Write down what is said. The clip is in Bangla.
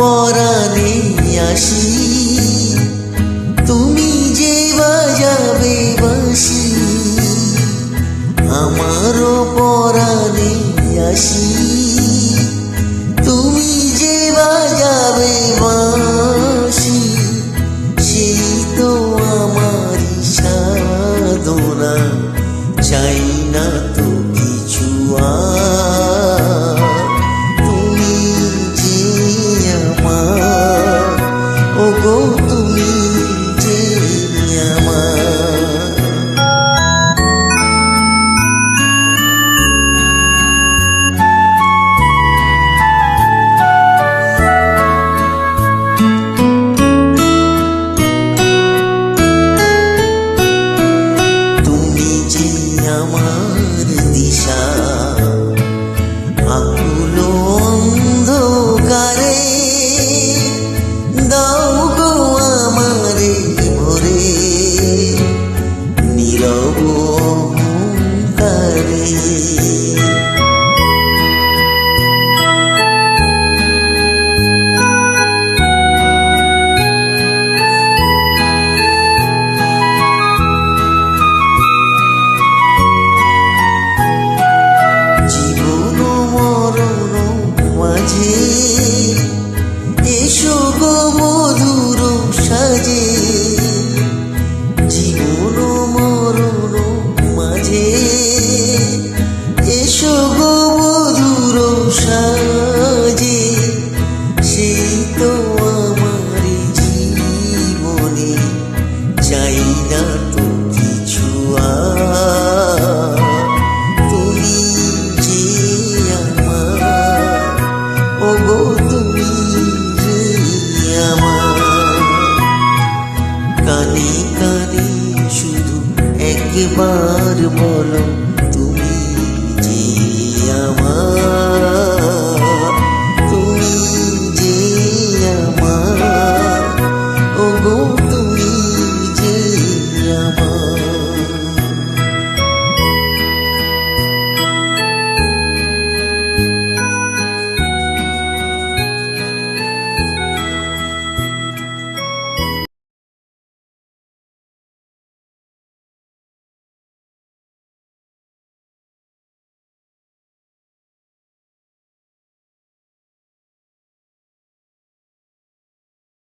পরাণে আসি, তুমি যে বাজাবে বাঁশি। আমারও পরাণে আসি, তুমি যে বাজাবে বাঁশি। সেই তো আমারই সাধনা, চাই না তো কিছু আর। তুমি যে আমার, ওগো তুমি যে আমার। আমার দিশা আকুল অন্ধকারে, দাও গো আমারে ভরে নীরব অহংকারে। এসো গো মধুর সাজে, জীবন মরণ মাঝে। এসো গো মধুর সাজে, সেই তো আমার জীবনে, চাই না তো কিছু আর। তুমি যে আমার, ওগো তুমি যে আমার। কানে কানে শুধু একবার বলো,